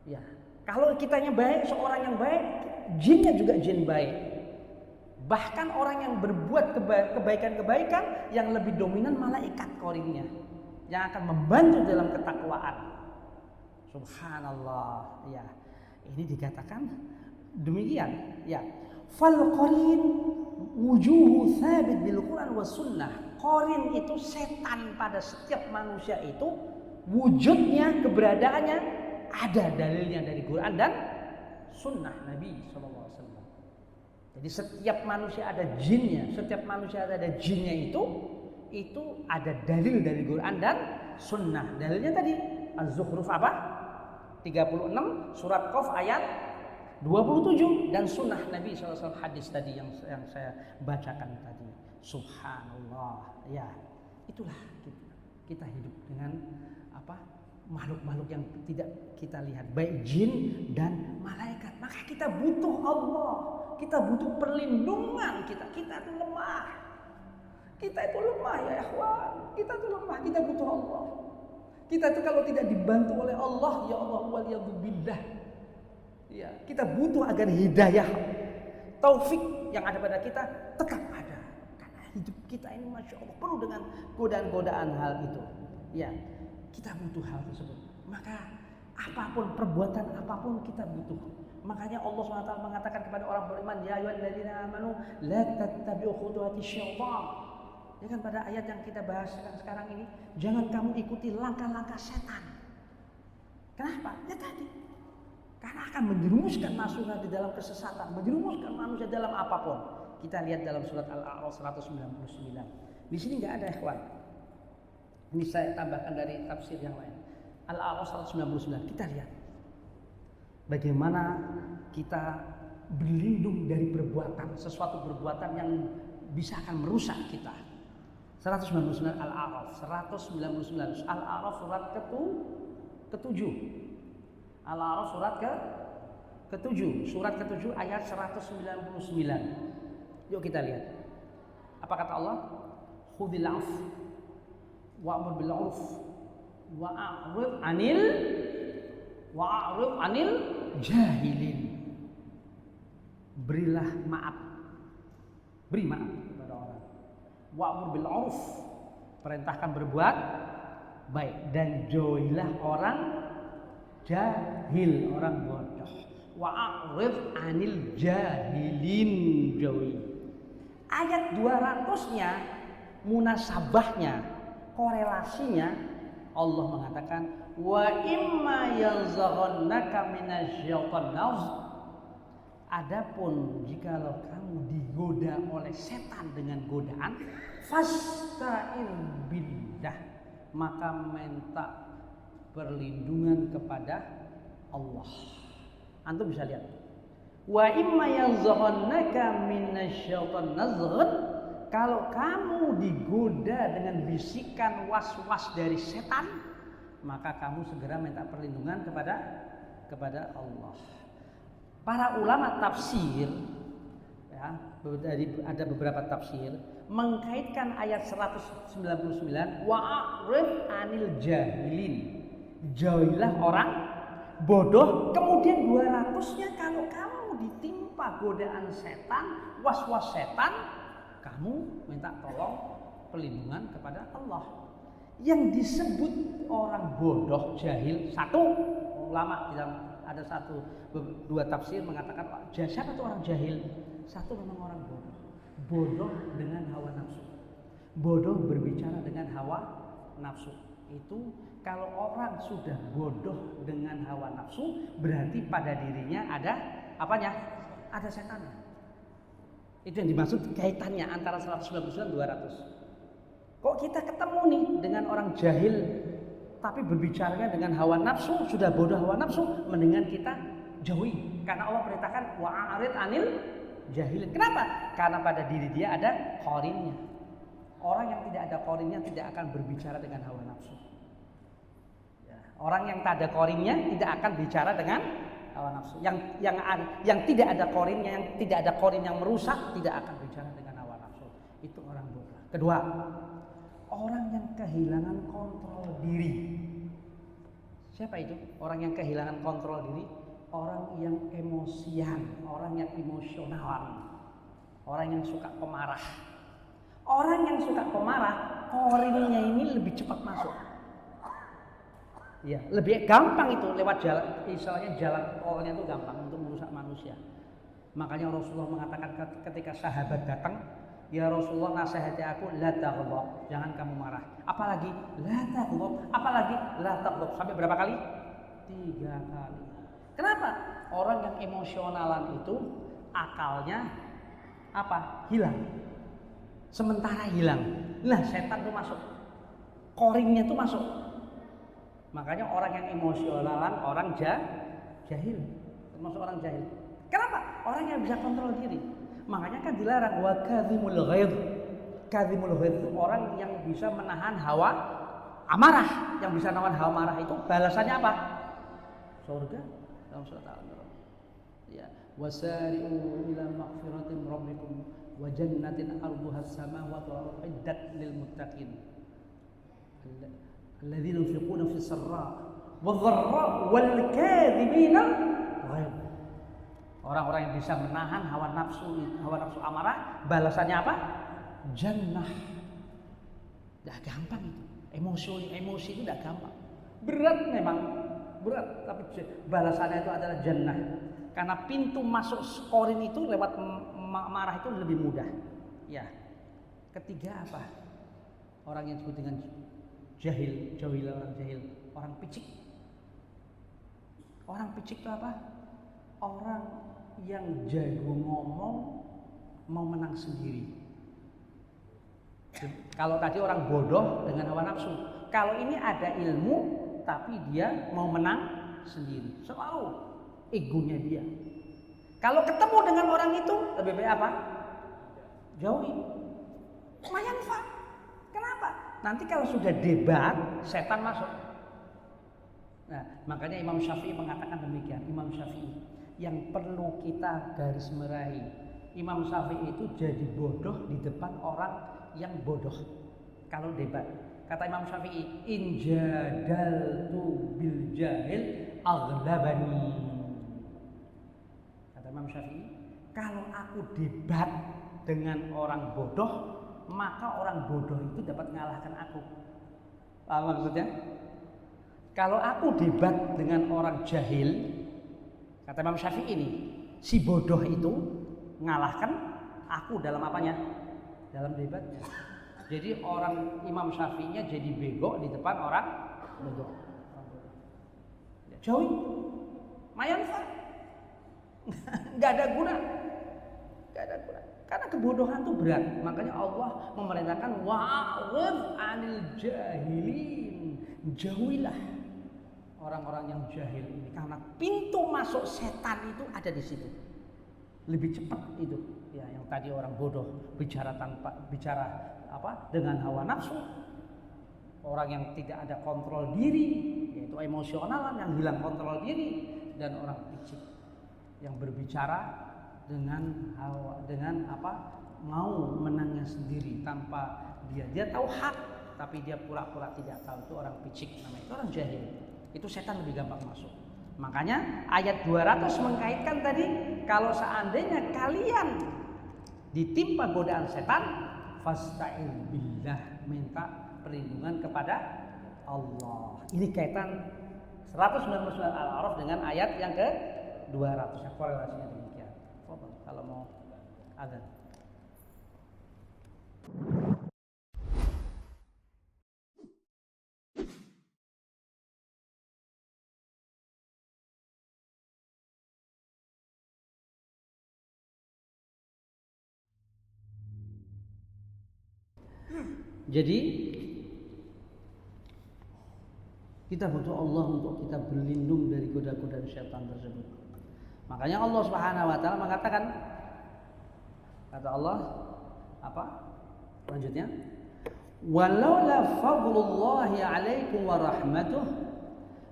Ya. Kalau kitanya baik, seorang yang baik, jinnya juga jin baik. Bahkan orang yang berbuat kebaikan-kebaikan yang lebih dominan malaikat korinnya yang akan membantu dalam ketakwaan. Subhanallah. Ya. Ini dikatakan demikian, ya. Fal qarin wujuhu thabit bil Quran was sunnah. Qarin itu setan pada setiap manusia itu wujudnya, keberadaannya ada dalilnya dari Quran dan sunnah Nabi SAW. Jadi setiap manusia ada jinnya, setiap manusia ada jinnya itu ada dalil dari Quran dan sunnah. Dalilnya tadi Az-Zukhruf apa? 36, surat Qaf ayat 27 dan sunnah Nabi SAW, hadis tadi yang saya bacakan tadi. Subhanallah. Ya, itulah kita hidup dengan apa? Makhluk-makhluk yang tidak kita lihat, baik jin dan malaikat. Maka kita butuh Allah, kita butuh perlindungan kita itu lemah. Kita itu lemah ya ikhwan, kita itu lemah, kita butuh Allah. Kita itu kalau tidak dibantu oleh Allah, ya Allah waliyadzubillah. Ya, kita butuh agar hidayah, taufik yang ada pada kita tetap ada. Karena hidup kita ini masya Allah penuh dengan godaan-godaan hal itu. Ya. Kita butuh hal tersebut. Maka apapun perbuatan apapun kita butuh. Makanya Allah SWT mengatakan kepada orang beriman, ya ayyuhalladzina amanu la tattabi'u khutuwatis syaitan. Ya kan, pada ayat yang kita bahas sekarang ini, jangan kamu ikuti langkah-langkah setan. Kenapa? Ya tadi. Karena akan menjerumuskan manusia di dalam kesesatan, menjerumuskan manusia dalam apapun. Kita lihat dalam surat Al-A'raf 199. Di sini enggak ada ikhwan. Ini saya tambahkan dari tafsir yang lain. Al-A'raf 199. Kita lihat bagaimana kita berlindung dari perbuatan, sesuatu perbuatan yang bisa akan merusak kita. 199 Al-A'raf 199. Al-A'raf surat ke-7. Al-A'raf surat ke-7. Surat ke-7 ayat 199. Yuk kita lihat. Apa kata Allah? Khudhil 'af wa'mur bil 'urf wa'rid 'anil jahilin. Berilah maaf. Beri maaf kepada orang. Wa'mur bil 'urf, perintahkan berbuat baik, dan jauhilah orang jahil, orang bodoh. Wa'rid 'anil jahilin, jauhi. Ayat 200-nya, munasabahnya, korelasinya, Allah mengatakan wa imma yanzaghannaka minasyaitonir nazg. Adapun jikalau kamu digoda oleh setan dengan godaan, fasta'in billah, maka minta perlindungan kepada Allah. Antum bisa lihat. Wa imma yanzaghannaka minasyaitonir nazg. Kalau kamu digoda dengan bisikan was-was dari setan, maka kamu segera minta perlindungan kepada Allah. Para ulama tafsir, ya, ada beberapa tafsir mengkaitkan ayat 199 wa'arif anil jahilin, jauhilah orang bodoh. Kemudian 200-nya kalau kamu ditimpa godaan setan, was-was setan, kamu minta tolong perlindungan kepada Allah. Yang disebut orang bodoh, jahil, satu ulama ada dua tafsir mengatakan siapa itu orang jahil? Satu memang orang bodoh. Bodoh dengan hawa nafsu. Bodoh berbicara dengan hawa nafsu. Itu kalau orang sudah bodoh dengan hawa nafsu, berarti pada dirinya ada apanya? Ada setannya. Itu yang dimaksud kaitannya antara 199 dan 200. Kok kita ketemu nih dengan orang jahil tapi berbicaranya dengan hawa nafsu, sudah bodoh hawa nafsu, mendingan kita jauhi. Karena Allah perintahkan wa'arid anil jahilin. Kenapa? Karena pada diri dia ada qarinnya. Orang yang tidak ada qarinnya tidak akan berbicara dengan hawa nafsu. Ya, orang yang tak ada qarinnya tidak akan bicara dengan hawa nafsu. Yang tidak ada qarinnya, yang tidak ada qarin yang merusak, tidak akan bicara dengan hawa nafsu. Itu orang bodoh. Kedua, orang yang kehilangan kontrol diri. Siapa itu? Orang yang kehilangan kontrol diri. Orang yang emosian, orang yang emosionalan, orang yang suka pemarah. Orang yang suka pemarah, korinnya ini lebih cepat masuk. Ya, lebih gampang itu lewat jalan, misalnya jalan tolnya itu gampang untuk merusak manusia. Makanya Rasulullah mengatakan ketika sahabat datang, ya Rasulullah nasihati aku, la taghdab, jangan kamu marah. Apalagi la taghdab, apalagi la taghdab. Sampai berapa kali? 3 kali. Kenapa? Orang yang emosionalan itu akalnya apa? Hilang. Sementara hilang. Nah, setan itu masuk. Koringnya itu masuk. Makanya orang yang emosionalan, orang jahil. Termasuk orang jahil. Kenapa? Orang yang bisa kontrol diri. Makanya kan dilarang wa kadhimul ghaidh. Kadhimul ghaidh itu orang yang bisa menahan hawa amarah. Yang bisa menahan hawa marah itu balasannya apa? Surga. Dalam surat Al-Imran. Ya, wasari'u ila maghfiratin rabbikum wa jannatin 'arduha as-samawati wal ardu iddat lil muttaqin. Alladzina yunfiquna fis sarra wal dharra wal kadhibina ghaidh. Orang-orang yang bisa menahan hawa nafsu amarah, balasannya apa? Jannah. Enggak gampang itu. Emosi itu enggak gampang. Berat memang. Berat, tapi balasannya itu adalah jannah. Karena pintu masuk korin itu lewat marah itu lebih mudah. Ya. Ketiga apa? Orang yang disebut dengan jahil orang jahil, orang picik. Orang picik itu apa? Orang yang jago ngomong mau menang sendiri. Kalau tadi orang bodoh dengan hawa nafsu, kalau ini ada ilmu tapi dia mau menang sendiri. Selalu egonya dia. Kalau ketemu dengan orang itu lebih baik apa? Jauhi. Lumayan Pak. Kenapa? Nanti kalau sudah debat, setan masuk. Nah, makanya Imam Syafi'i mengatakan demikian. Imam Syafi'i yang perlu kita garis merahi. Imam Syafi'i itu jadi bodoh di depan orang yang bodoh. Kalau debat, kata Imam Syafi'i, in jadaltu bil jahil aghlabani. Kata Imam Syafi'i, kalau aku debat dengan orang bodoh, maka orang bodoh itu dapat mengalahkan aku. Paham maksudnya? Kalau aku debat dengan orang jahil, kata Imam Syafi'i ini, si bodoh itu mengalahkan aku dalam apanya? Dalam debatnya. Jadi orang Imam Syafi'inya jadi bego di depan orang bodoh. Jauhi. Mayan Pak. Enggak ada guna. Karena kebodohan itu berat. Makanya Allah memerintahkan wa'rid 'anil jahilin. Jauhilah orang-orang yang jahil ini, karena pintu masuk setan itu ada di situ. Lebih cepat itu. Ya, yang tadi orang bodoh bicara dengan hawa nafsu. Orang yang tidak ada kontrol diri, yaitu emosionalan yang hilang kontrol diri, dan orang picik. yang berbicara dengan mau menangnya sendiri tanpa dia tahu hak tapi dia pura-pura tidak tahu. Itu orang picik namanya, itu orang jahil. Itu setan lebih gampang masuk. Makanya ayat 200 mengkaitkan tadi, kalau seandainya kalian ditimpa godaan setan, fasta'in billah, minta perlindungan kepada Allah. Ini kaitan 199 Al-A'raf dengan ayat yang ke 200, yang korelasinya demikian. Kalau mau azan. Jadi kita butuh Allah untuk kita berlindung dari goda-godaan syaitan tersebut. Makanya Allah Subhanahu wa taala mengatakan, kata Allah apa? Selanjutnya, "Walaula fadlullahi 'alaikum wa rahmatuh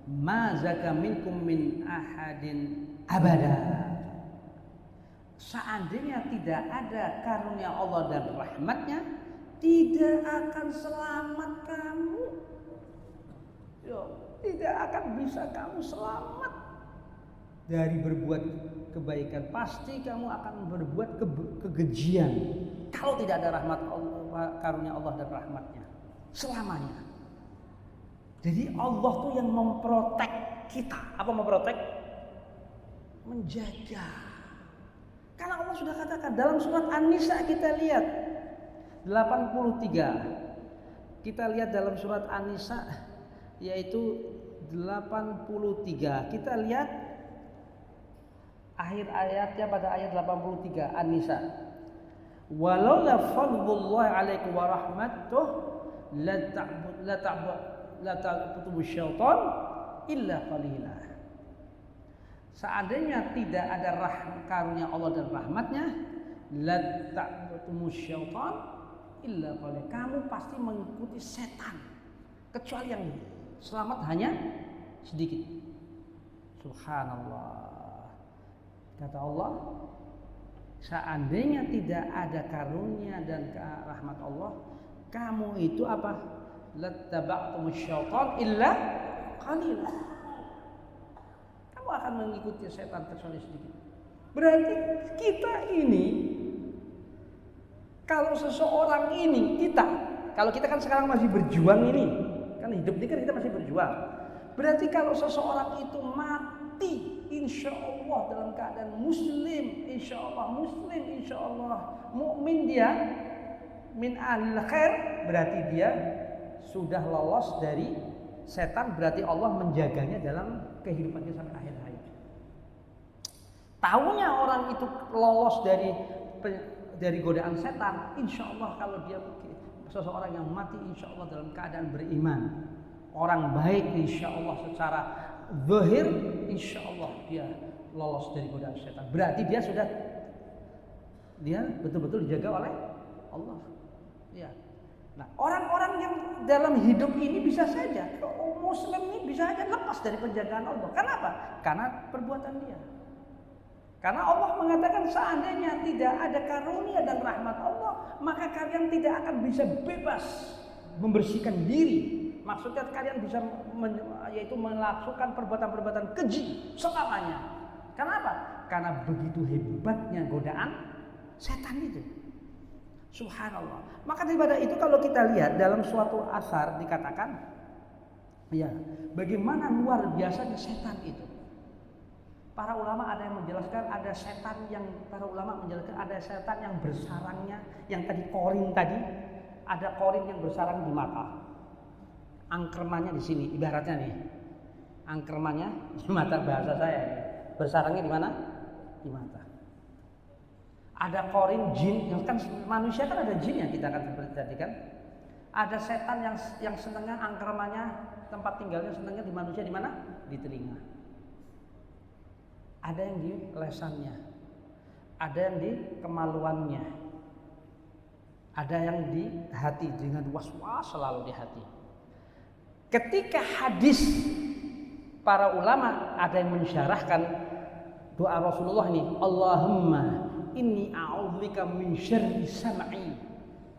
ma zaka minkum min ahadin abada." Seandainya tidak ada karunia Allah dan rahmatnya, tidak akan selamat kamu. Tidak akan bisa kamu selamat dari berbuat kebaikan. Pasti kamu akan berbuat kekejian kalau tidak ada rahmat Allah, karunia Allah dan rahmatnya selamanya. Jadi Allah tuh yang memprotek kita. Apa memprotek? Menjaga. Karena Allah sudah katakan dalam surat An-Nisa, kita lihat 83. Kita lihat dalam surat An-Nisa yaitu 83. Kita lihat akhir ayatnya pada ayat 83 An-Nisa. Walau la fadlullahi 'alaikum wa rahmatuh la ta'budu syaitan illa qalila. Seandainya tidak ada karunia Allah dan rahmatnya, la ta'budu syaitan illa qalila. Kamu pasti mengikuti setan, kecuali yang selamat hanya sedikit. Subhanallah. Kata Allah, seandainya tidak ada karunia dan rahmat Allah, kamu itu apa? Lattaba'tumus syaitan illa qalila. Kamu akan mengikuti setan kecuali sedikit. Berarti kita ini, kalau seseorang ini, kalau kita kan sekarang masih berjuang ini, kan hidup ini kan kita masih berjuang. Berarti kalau seseorang itu mati, insya Allah dalam keadaan muslim, insya Allah mukmin, dia min ahlil khair, berarti dia sudah lolos dari setan. Berarti Allah menjaganya dalam kehidupannya sampai akhir hayat. Taunya orang itu lolos dari godaan setan, insya Allah kalau dia seseorang yang mati insya Allah dalam keadaan beriman, orang baik insya Allah secara zahir, insya Allah dia lolos dari godaan setan. Berarti dia betul-betul dijaga oleh Allah. Ya. Nah, orang-orang yang dalam hidup ini bisa saja, muslim ini bisa saja lepas dari penjagaan Allah. Kenapa? Karena perbuatan dia. Karena Allah mengatakan seandainya tidak ada karunia dan rahmat Allah, maka kalian tidak akan bisa bebas membersihkan diri. Maksudnya kalian bisa yaitu melakukan perbuatan-perbuatan keji selamanya. Kenapa? Karena begitu hebatnya godaan setan itu. Subhanallah. Maka daripada itu kalau kita lihat dalam suatu asar dikatakan, ya, bagaimana luar biasanya setan itu. Para ulama ada yang menjelaskan ada setan yang ada setan yang bersarangnya, yang tadi korin tadi, ada korin yang bersarang di mata. Angkermannya di sini, ibaratnya nih. Angkermannya di mata, bahasa saya. Bersarangnya di mana? Di mata. Ada korin jin, yang kan manusia kan ada jin yang kita akan seperti tadi kan. Ada setan yang senangnya angkermannya, tempat tinggalnya senangnya di manusia di mana? Di telinga. Ada yang di lesannya, ada yang di kemaluannya, ada yang di hati, dengan was-was selalu di hati. Ketika hadis para ulama ada yang mensyarahkan Doa Rasulullah ini, Allahumma inni a'udzubika min syarri sam'i.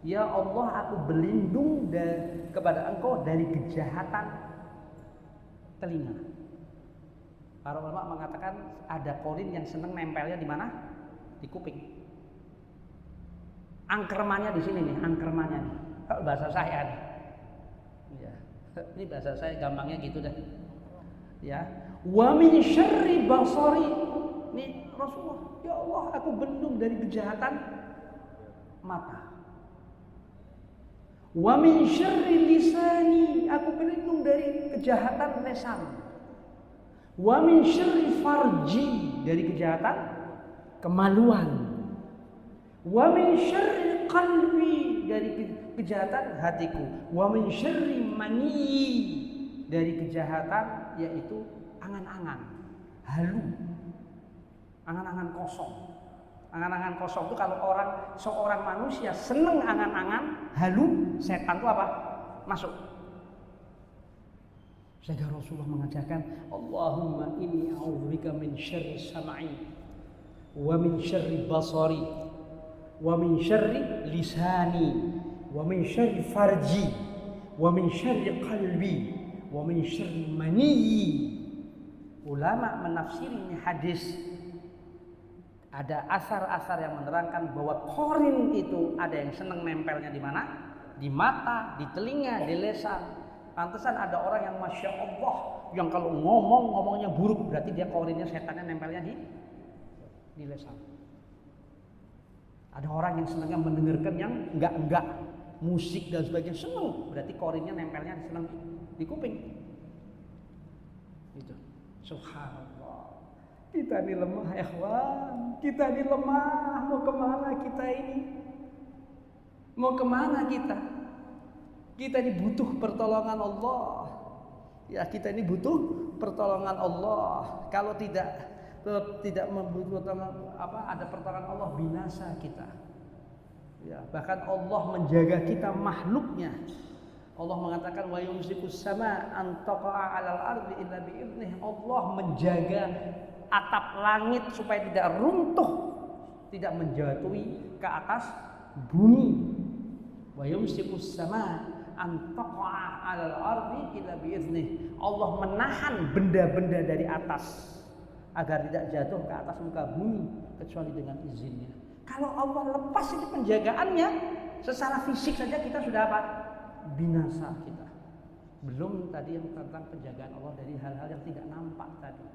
Ya Allah, aku berlindung kepada Engkau dari kejahatan telinga. Para ulama mengatakan ada korin yang senang nempelnya di mana? Di kuping. Angkermannya di sini nih, angkermannya nih. Kalau bahasa saya nih. Ya. Ini bahasa saya gampangnya gitu dah. Ya. Wa min syarri basari. Nih Rasulullah, ya Allah, aku berlindung dari kejahatan mata. Wa min syarri lisani, aku berlindung dari kejahatan lisan. Wa min syarri farji, dari kejahatan kemaluan. Wa min syarri qalbi, dari kejahatan hatiku. Wa min syarri mani, dari kejahatan yaitu angan-angan, halu, angan-angan kosong. Angan-angan kosong itu kalau seorang manusia seneng angan-angan halu, setan itu apa? Masuk. Sehingga Rasulullah mengajarkan, Allahumma inni a'udzubika min syarri sam'i wa min syarri basari wa min syarri lisani wa min syarri farji wa min syarri qalbi wa min syarri maniyyi. Ulama menafsiri ini hadis, ada asar-asar yang menerangkan bahwa korin itu ada yang senang nempelnya di mana? Di mata, di telinga, di lisan. Pantesan ada orang yang Masya Allah, yang kalau ngomongnya buruk, berarti dia korinnya, setannya nempelnya di lisan. Ada orang yang senangnya mendengarkan yang enggak, musik dan sebagainya, senang, berarti korinnya nempelnya senang di kuping. Itu. Subhanallah. Kita ini lemah, ikhwan. Kita ini lemah. Mau kemana kita ini? Mau kemana kita? Kita ini butuh pertolongan Allah. Ya, kita ini butuh pertolongan Allah. Kalau tidak membutuhkan ada pertolongan Allah, binasa kita. Ya, bahkan Allah menjaga kita makhluknya. Allah mengatakan wa yumsikus sama an taqa'a 'alal ardi illa bi idnih. Allah menjaga atap langit supaya tidak runtuh, tidak menjatuhi ke atas bumi. Wa yumsikus sama an taqa'a 'alal ardi illa bi idnih. Allah menahan benda-benda dari atas agar tidak jatuh ke atas muka bumi kecuali dengan izinnya. Kalau Allah lepas itu penjagaannya, secara fisik saja kita sudah apa? Binasa kita. Belum tadi yang tentang penjagaan Allah dari hal-hal yang tidak nampak tadi.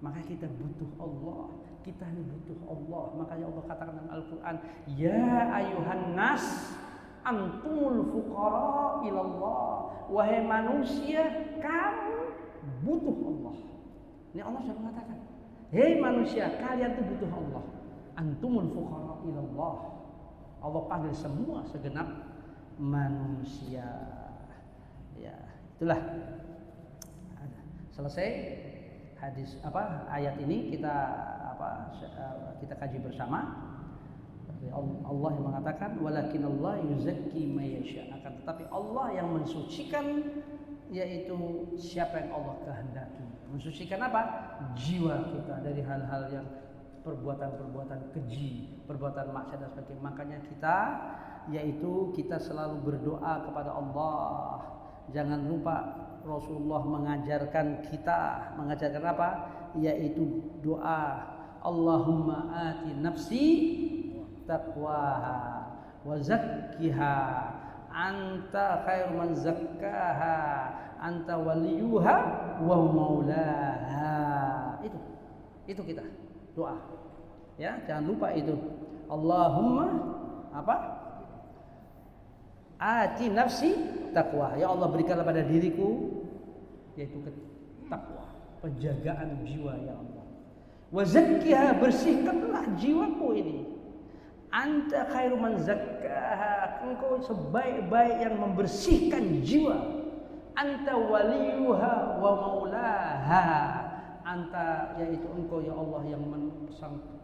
Maka kita butuh Allah. Kita ini butuh Allah. Makanya Allah katakan dalam Al-Quran, ya ayuhan nas antumul fuqara ilallah. Wahai manusia, kamu butuh Allah. Ini Allah sudah mengatakan, hei manusia, kalian itu butuh Allah. Antumul fuqara ilallah. Allah panggil semua segenap manusia. Ya, itulah. Selesai hadis ayat ini kita kaji bersama. Allah yang mengatakan walakinallahu yuzakki may yasha. Akan tetapi Allah yang mensucikan, yaitu siapa yang Allah kehendaki. Mensucikan apa? Jiwa kita dari hal-hal yang perbuatan-perbuatan keji, perbuatan maksiat dan sebagainya. Makanya kita selalu berdoa kepada Allah. Jangan lupa Rasulullah mengajarkan apa? Yaitu doa, Allahumma ati nafsi taqwaha wa zakkiha anta khairu man zakkaha anta waliyuha wa maulaha. Itu kita doa. Ya, jangan lupa itu. Allahumma ati nafsi taqwa. Ya Allah, berikanlah pada diriku yaitu takwa, penjagaan jiwa ya Allah. Wa zakkiha, bersihkanlah jiwaku ini. Anta khairu man zakkaha, engkau sebaik-baik yang membersihkan jiwa. Anta waliyuha wa maulaha, anta yaitu engkau ya Allah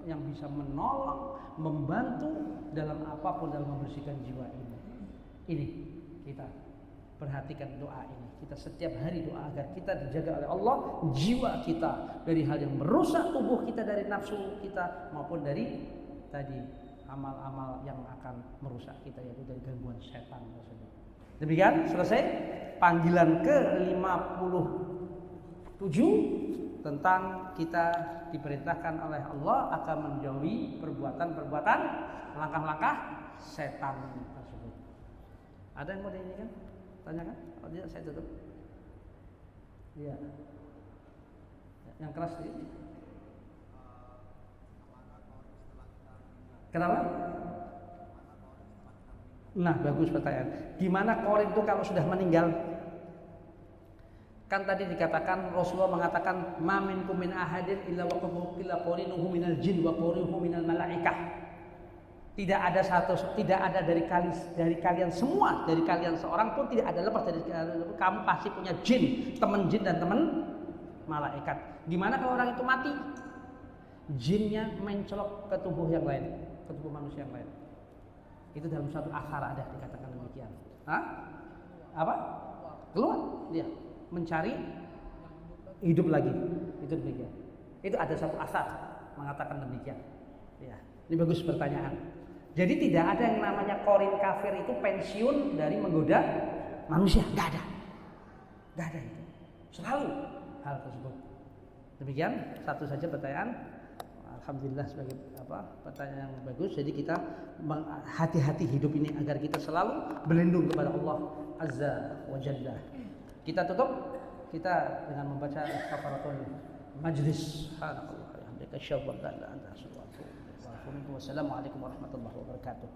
yang bisa menolong, membantu dalam apapun dalam membersihkan jiwa ini. Ini kita Perhatikan doa ini. Kita setiap hari doa agar kita dijaga oleh Allah jiwa kita dari hal yang merusak tubuh kita, dari nafsu kita maupun dari tadi amal-amal yang akan merusak kita, yaitu dari gangguan setan tersebut. Demikian selesai panggilan ke-57 tentang kita diperintahkan oleh Allah akan menjauhi perbuatan-perbuatan langkah-langkah setan tersebut. Ada yang mau ditanyakan? Tanyakan? Kalau tidak saya tutup. Iya. Yang keras ini. Kenapa? Nah, bagus pertanyaan. Gimana korin itu kalau sudah meninggal? Kan tadi dikatakan Rasulullah mengatakan ma minkum min ahadin illa waqafu illa qarinuhu minal jin wa qarinuhu minal malaikah. Tidak ada dari kalian semua, dari kalian seorang pun tidak ada lepas dari kamu pasti punya jin, teman jin dan teman malaikat. Gimana kalau orang itu mati? Jinnya mencolok ke tubuh yang lain, ke tubuh manusia yang lain. Itu dalam suatu akhar ada dikatakan demikian. Hah? Apa? Keluar dia mencari hidup lagi. Itu demikian. Itu ada satu asar mengatakan demikian. Ya, ini bagus pertanyaan. Jadi tidak ada yang namanya korin kafir itu pensiun dari menggoda manusia, nggak ada itu. Selalu hal tersebut. Demikian satu saja pertanyaan. Alhamdulillah sebagai pertanyaan yang bagus. Jadi kita hati-hati hidup ini agar kita selalu berlindung kepada Allah Azza wa Jalla. Kita tutup dengan membaca kafaratul majlis. Subhanallah wa bihamdihi asyhadu an la ilaha illa anta astaghfiruka wa atubu ilaik. Wassalamualaikum warahmatullahi wabarakatuh.